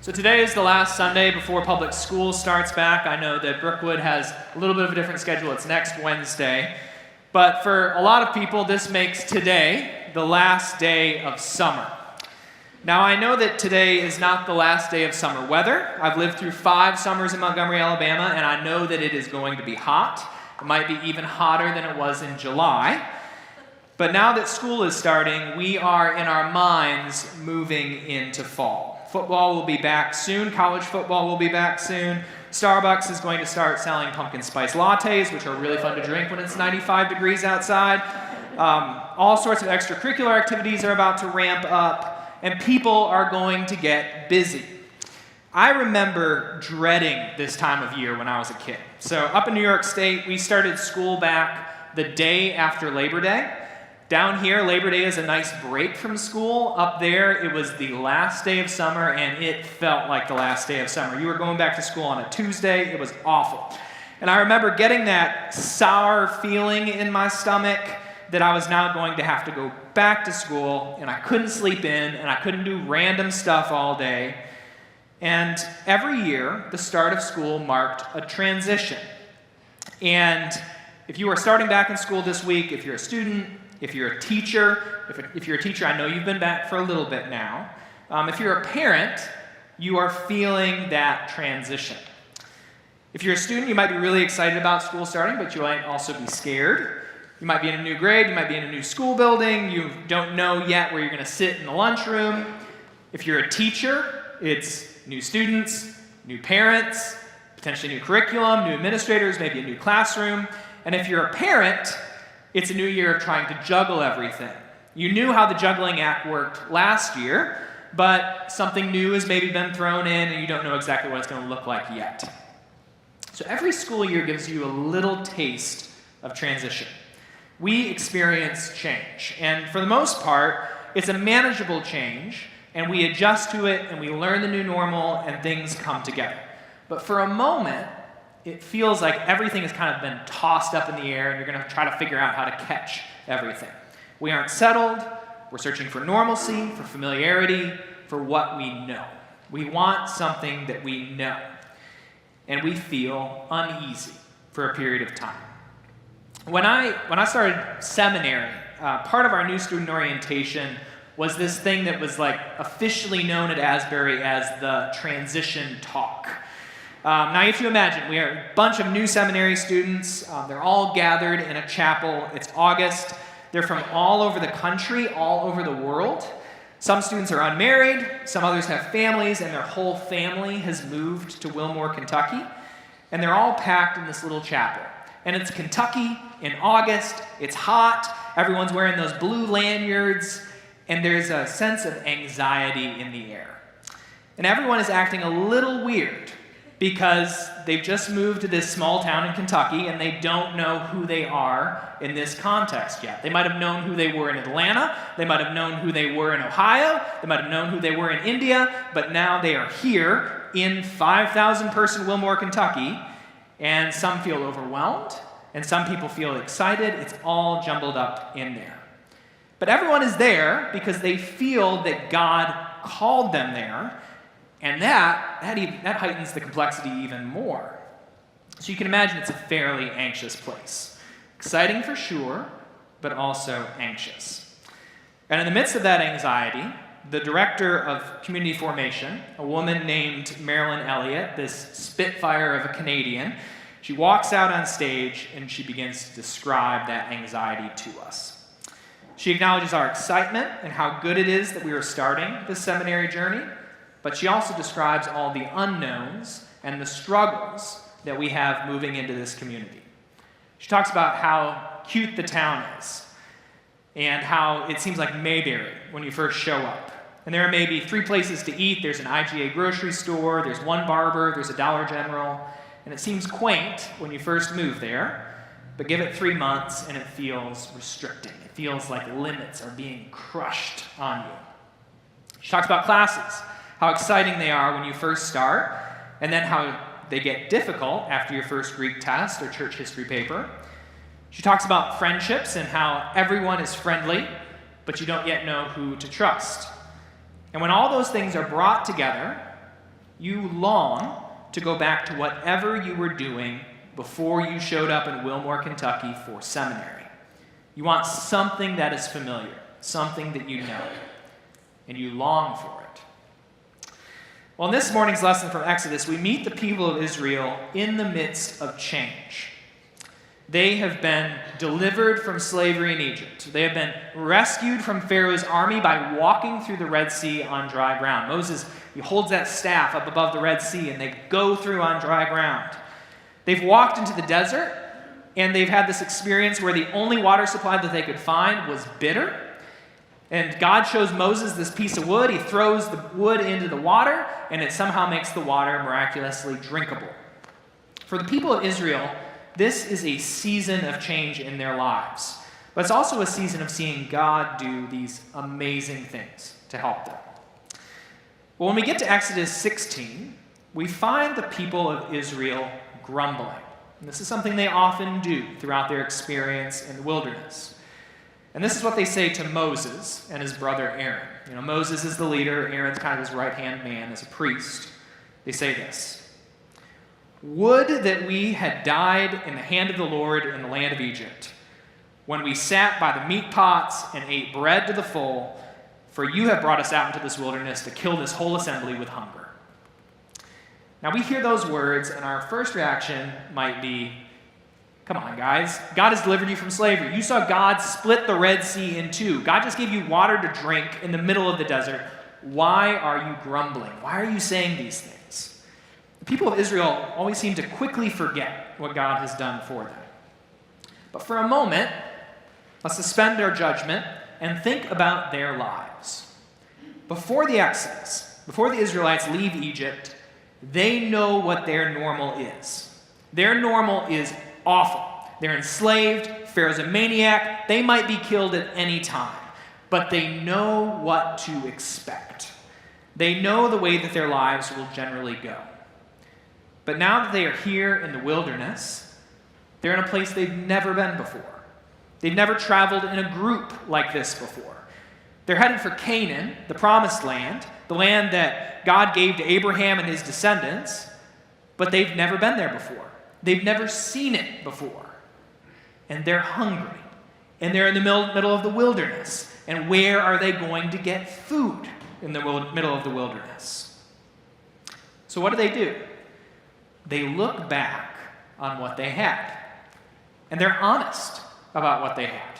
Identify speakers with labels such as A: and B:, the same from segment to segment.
A: So today is the last Sunday before public school starts back. I know that Brookwood has a little bit of a different schedule. It's next Wednesday. But for a lot of people, this makes today the last day of summer. Now, I know that today is not the last day of summer weather. I've lived through 5 summers in Montgomery, Alabama, and I know that it is going to be hot. It might be even hotter than it was in July. But now that school is starting, we are in our minds moving into fall. Football will be back soon. College football will be back soon. Starbucks is going to start selling pumpkin spice lattes, which are really fun to drink when it's 95 degrees outside. All sorts of extracurricular activities are about to ramp up, and people are going to get busy. I remember dreading this time of year when I was a kid. So up in New York State, we started school back the day after Labor Day. Down here, Labor Day is a nice break from school. Up there, it was the last day of summer, and it felt like the last day of summer. You were going back to school on a Tuesday. It was awful. And I remember getting that sour feeling in my stomach that I was now going to have to go back to school, and I couldn't sleep in, and I couldn't do random stuff all day. And every year, the start of school marked a transition. And if you are starting back in school this week, if you're a student, if you're a teacher, if you're a teacher, I know you've been back for a little bit now. If you're a parent, you are feeling that transition. If you're a student, you might be really excited about school starting, but you might also be scared. You might be in a new grade, you might be in a new school building, you don't know yet where you're going to sit in the lunchroom. If you're a teacher, it's new students, new parents, potentially new curriculum, new administrators, maybe a new classroom. And if you're a parent, it's a new year of trying to juggle everything. You knew how the juggling act worked last year, but something new has maybe been thrown in and you don't know exactly what it's going to look like yet. So every school year gives you a little taste of transition. We experience change, and for the most part, it's a manageable change, and we adjust to it, and we learn the new normal, and things come together. But for a moment, it feels like everything has kind of been tossed up in the air, and you're going to try to figure out how to catch everything. We aren't settled. We're searching for normalcy, for familiarity, for what we know. We want something that we know, and we feel uneasy for a period of time. When I started seminary, part of our new student orientation was this thing that was like officially known at Asbury as the transition talk. Now, if you imagine, we are a bunch of new seminary students. They're all gathered in a chapel. It's August. They're from all over the country, all over the world. Some students are unmarried. Some others have families, and their whole family has moved to Wilmore, Kentucky. And they're all packed in this little chapel. And it's Kentucky in August. It's hot. Everyone's wearing those blue lanyards. And there's a sense of anxiety in the air. And everyone is acting a little weird, because they've just moved to this small town in Kentucky and they don't know who they are in this context yet. They might have known who they were in Atlanta, they might have known who they were in Ohio, they might have known who they were in India, but now they are here in 5,000-person Wilmore, Kentucky, and some feel overwhelmed, and some people feel excited. It's all jumbled up in there. But everyone is there because they feel that God called them there, and that heightens the complexity even more. So you can imagine it's a fairly anxious place. Exciting for sure, but also anxious. And in the midst of that anxiety, the director of community formation, a woman named Marilyn Elliott, this spitfire of a Canadian, she walks out on stage and she begins to describe that anxiety to us. She acknowledges our excitement and how good it is that we are starting this seminary journey, but she also describes all the unknowns and the struggles that we have moving into this community. She talks about how cute the town is and how it seems like Mayberry when you first show up. And there are maybe 3 places to eat. There's an IGA grocery store, there's one barber, there's a Dollar General, and it seems quaint when you first move there, but give it 3 months and it feels restricting. It feels like limits are being crushed on you. She talks about classes, how exciting they are when you first start, and then how they get difficult after your first Greek test or church history paper. She talks about friendships and how everyone is friendly, but you don't yet know who to trust. And when all those things are brought together, You long to go back to whatever you were doing before you showed up in Wilmore, Kentucky for seminary. You want something that is familiar, something that you know, and you long for it. Well, in this morning's lesson from Exodus, we meet the people of Israel in the midst of change. They have been delivered from slavery in Egypt. They have been rescued from Pharaoh's army by walking through the Red Sea on dry ground. Moses, he holds that staff up above the Red Sea, and they go through on dry ground. They've walked into the desert, and they've had this experience where the only water supply that they could find was bitter. And God shows Moses this piece of wood. He throws the wood into the water, and it somehow makes the water miraculously drinkable. For the people of Israel, this is a season of change in their lives. But it's also a season of seeing God do these amazing things to help them. Well, when we get to Exodus 16, we find the people of Israel grumbling. And this is something they often do throughout their experience in the wilderness. And this is what they say to Moses and his brother Aaron. You know, Moses is the leader. Aaron's kind of his right-hand man as a priest. They say this: "Would that we had died in the hand of the Lord in the land of Egypt, when we sat by the meat pots and ate bread to the full, for you have brought us out into this wilderness to kill this whole assembly with hunger." Now we hear those words, and our first reaction might be, come on, guys. God has delivered you from slavery. You saw God split the Red Sea in two. God just gave you water to drink in the middle of the desert. Why are you grumbling? Why are you saying these things? The people of Israel always seem to quickly forget what God has done for them. But for a moment, let's suspend our judgment and think about their lives. Before the Exodus, before the Israelites leave Egypt, they know what their normal is. Their normal is awful. They're enslaved. Pharaoh's a maniac. They might be killed at any time. But they know what to expect. They know the way that their lives will generally go. But now that they are here in the wilderness, they're in a place they've never been before. They've never traveled in a group like this before. They're headed for Canaan, the promised land, the land that God gave to Abraham and his descendants, but they've never been there before. They've never seen it before. And they're hungry. And they're in the middle of the wilderness. And where are they going to get food in the middle of the wilderness? So what do? They look back on what they had. And they're honest about what they had.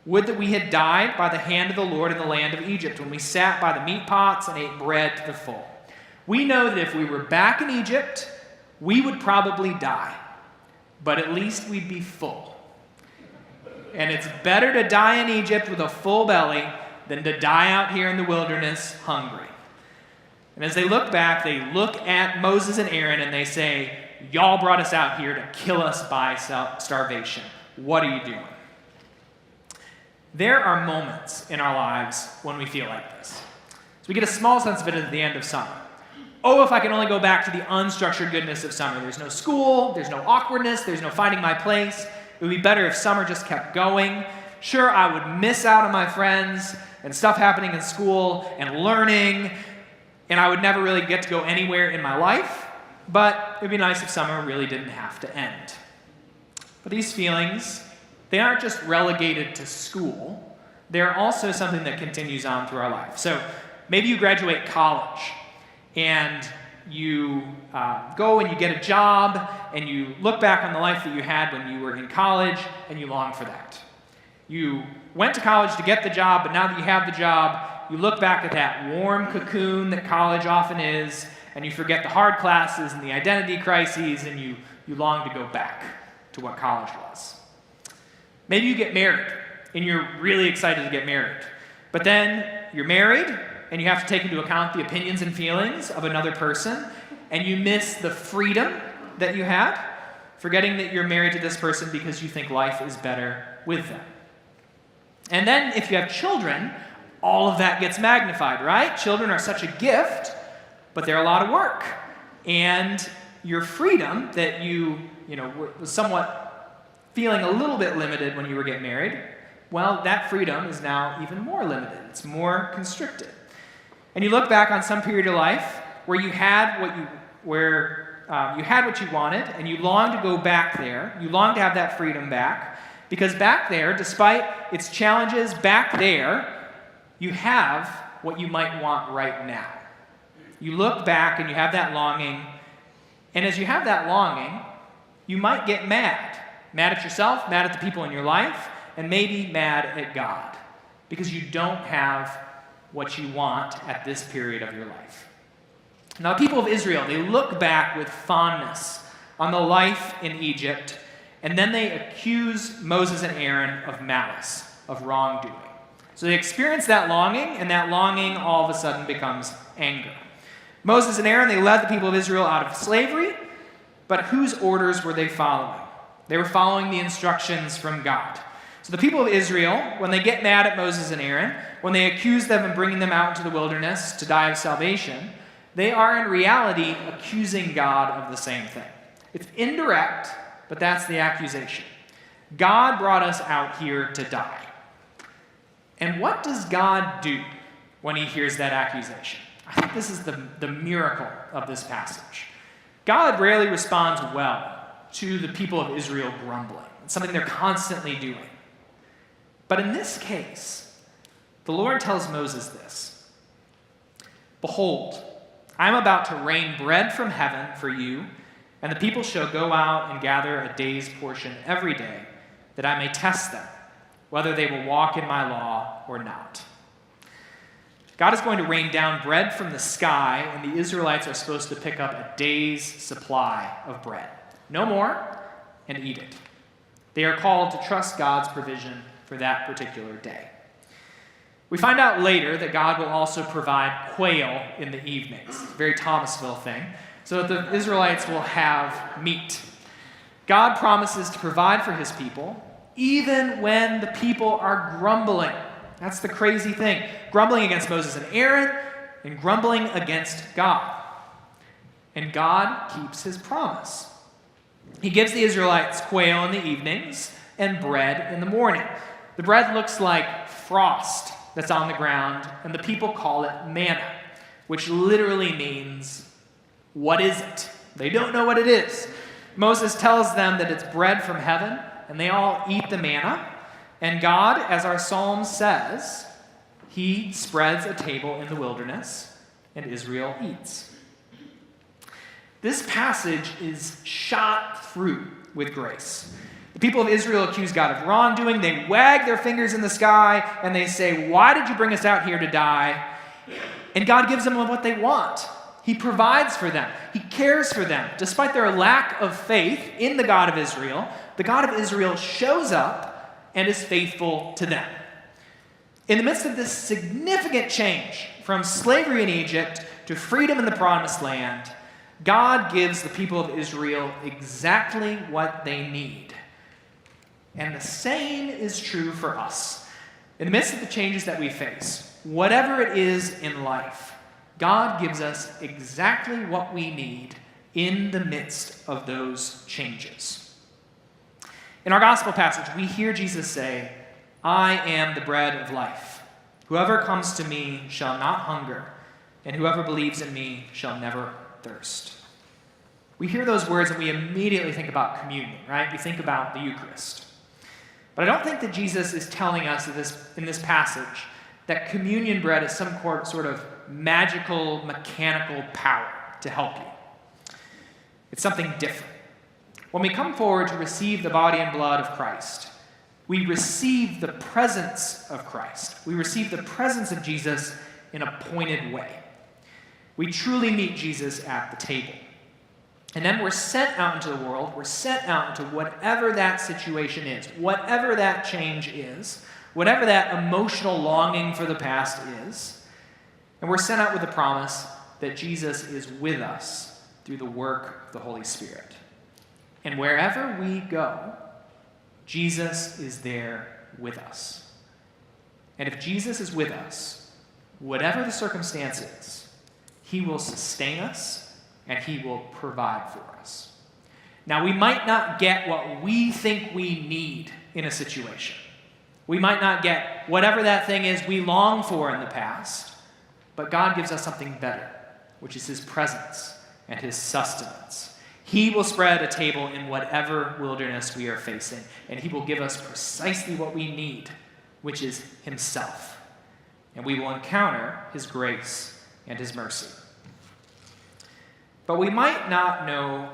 A: Would that we had died by the hand of the Lord in the land of Egypt, when we sat by the meat pots and ate bread to the full. We know that if we were back in Egypt, we would probably die, but at least we'd be full. And it's better to die in Egypt with a full belly than to die out here in the wilderness hungry. And as they look back, they look at Moses and Aaron and they say, "Y'all brought us out here to kill us by starvation. What are you doing?" There are moments in our lives when we feel like this. So we get a small sense of it at the end of summer. Oh, if I can only go back to the unstructured goodness of summer. There's no school, there's no awkwardness, there's no finding my place. It would be better if summer just kept going. Sure, I would miss out on my friends and stuff happening in school and learning, and I would never really get to go anywhere in my life, but it would be nice if summer really didn't have to end. But these feelings, they aren't just relegated to school. They're also something that continues on through our life. So maybe you graduate college, and you go and you get a job, and you look back on the life that you had when you were in college, and you long for that. You went to college to get the job, but now that you have the job, you look back at that warm cocoon that college often is, and you forget the hard classes and the identity crises, and you long to go back to what college was. Maybe you get married, and you're really excited to get married. But then you're married, and you have to take into account the opinions and feelings of another person, and you miss the freedom that you had, forgetting that you're married to this person because you think life is better with them. And then if you have children, all of that gets magnified, right? Children are such a gift, but they're a lot of work. And your freedom that you was somewhat feeling a little bit limited when you were getting married, well, that freedom is now even more limited. It's more constricted. And you look back on some period of life, where you had what you wanted, and you longed to go back there. You longed to have that freedom back, because back there, despite its challenges, back there, you have what you might want right now. You look back and you have that longing, and as you have that longing, you might get mad. Mad at yourself, mad at the people in your life, and maybe mad at God, because you don't have what you want at this period of your life. Now, the people of Israel, they look back with fondness on the life in Egypt, and then they accuse Moses and Aaron of malice, of wrongdoing. So they experience that longing, and that longing all of a sudden becomes anger. Moses and Aaron, they led the people of Israel out of slavery, but whose orders were they following? They were following the instructions from God. So the people of Israel, when they get mad at Moses and Aaron, when they accuse them of bringing them out into the wilderness to die of salvation, they are in reality accusing God of the same thing. It's indirect, but that's the accusation. God brought us out here to die. And what does God do when he hears that accusation? I think this is the miracle of this passage. God rarely responds well to the people of Israel grumbling. It's something they're constantly doing. But in this case, the Lord tells Moses this: "Behold, I am about to rain bread from heaven for you, and the people shall go out and gather a day's portion every day, that I may test them, whether they will walk in my law or not." God is going to rain down bread from the sky, and the Israelites are supposed to pick up a day's supply of bread. No more, and eat it. They are called to trust God's provision for that particular day. We find out later that God will also provide quail in the evenings. It's a very Thomasville thing, so that the Israelites will have meat. God promises to provide for his people, even when the people are grumbling. That's the crazy thing. Grumbling against Moses and Aaron, and grumbling against God. And God keeps his promise. He gives the Israelites quail in the evenings and bread in the morning. The bread looks like frost that's on the ground, and the people call it manna, which literally means, what is it? They don't know what it is. Moses tells them that it's bread from heaven, and they all eat the manna. And God, as our psalm says, he spreads a table in the wilderness, and Israel eats. This passage is shot through with grace. The people of Israel accuse God of wrongdoing. They wag their fingers in the sky, and they say, "Why did you bring us out here to die?" And God gives them what they want. He provides for them. He cares for them. Despite their lack of faith in the God of Israel, the God of Israel shows up and is faithful to them. In the midst of this significant change from slavery in Egypt to freedom in the Promised Land, God gives the people of Israel exactly what they need. And the same is true for us. In the midst of the changes that we face, whatever it is in life, God gives us exactly what we need in the midst of those changes. In our gospel passage, we hear Jesus say, "I am the bread of life. Whoever comes to me shall not hunger, and whoever believes in me shall never thirst." We hear those words and we immediately think about communion, right? We think about the Eucharist. But I don't think that Jesus is telling us in this passage that communion bread is some sort of magical, mechanical power to help you. It's something different. When we come forward to receive the body and blood of Christ, we receive the presence of Christ. We receive the presence of Jesus in a pointed way. We truly meet Jesus at the table. And then we're sent out into the world. We're sent out into whatever that situation is, whatever that change is, whatever that emotional longing for the past is. And we're sent out with the promise that Jesus is with us through the work of the Holy Spirit. And wherever we go, Jesus is there with us. And if Jesus is with us, whatever the circumstance is, he will sustain us and he will provide for us. Now, we might not get what we think we need in a situation. We might not get whatever that thing is we long for in the past, but God gives us something better, which is his presence and his sustenance. He will spread a table in whatever wilderness we are facing, and he will give us precisely what we need, which is himself. And we will encounter his grace and his mercy. But we might not know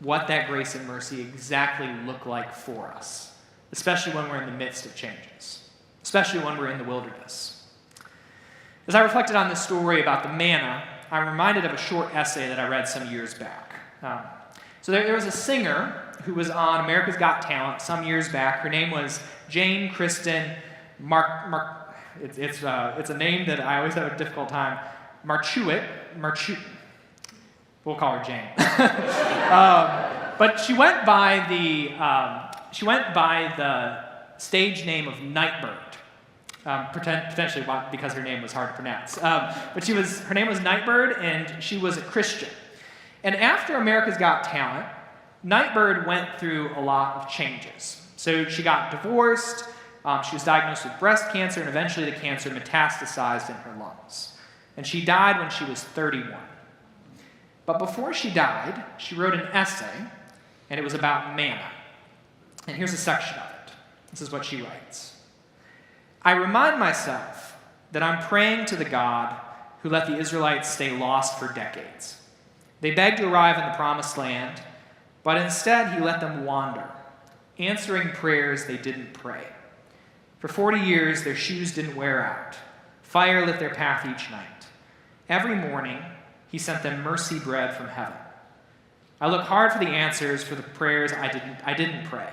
A: what that grace and mercy exactly look like for us, especially when we're in the midst of changes, especially when we're in the wilderness. As I reflected on this story about the manna, I'm reminded of a short essay that I read some years back. So there was a singer who was on America's Got Talent some years back. Her name was Jane Kristen It's a name that I always have a difficult time. We'll call her Jane. But she went by the stage name of Nightbird. Potentially because her name was hard to pronounce. But her name was Nightbird, and she was a Christian. And after America's Got Talent, Nightbird went through a lot of changes. So she got divorced, she was diagnosed with breast cancer, and eventually the cancer metastasized in her lungs. And she died when she was 31. But before she died, she wrote an essay, and it was about manna. And here's a section of it. This is what she writes. I remind myself that I'm praying to the God who let the Israelites stay lost for decades. They begged to arrive in the promised land, but instead he let them wander, answering prayers they didn't pray. For 40 years, their shoes didn't wear out. Fire lit their path each night. Every morning, he sent them mercy bread from heaven. I look hard for the answers for the prayers I didn't pray.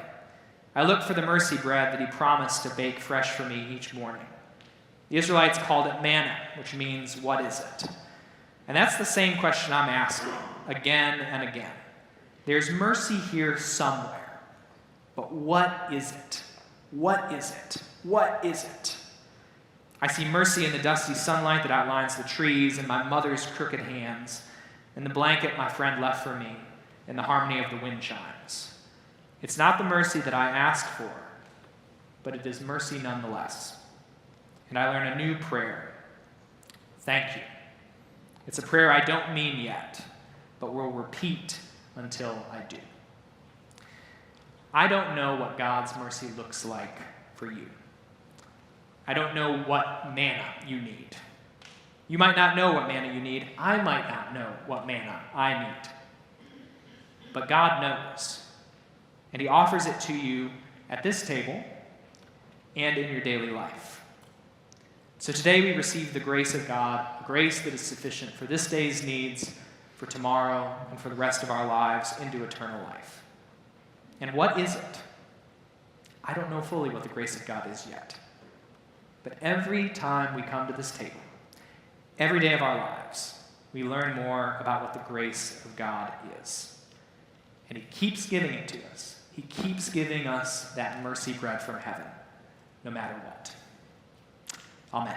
A: I look for the mercy bread that he promised to bake fresh for me each morning. The Israelites called it manna, which means, what is it? And that's the same question I'm asking again and again. There's mercy here somewhere, but what is it? What is it? What is it? I see mercy in the dusty sunlight that outlines the trees, in my mother's crooked hands, in the blanket my friend left for me, in the harmony of the wind chimes. It's not the mercy that I asked for, but it is mercy nonetheless. And I learn a new prayer. Thank you. It's a prayer I don't mean yet, but will repeat until I do. I don't know what God's mercy looks like for you. I don't know what manna you need. You might not know what manna you need. I might not know what manna I need. But God knows, and he offers it to you at this table and in your daily life. So today we receive the grace of God, a grace that is sufficient for this day's needs, for tomorrow, and for the rest of our lives into eternal life. And what is it? I don't know fully what the grace of God is yet. But every time we come to this table, every day of our lives, we learn more about what the grace of God is. And he keeps giving it to us. He keeps giving us that mercy bread from heaven, no matter what. Amen.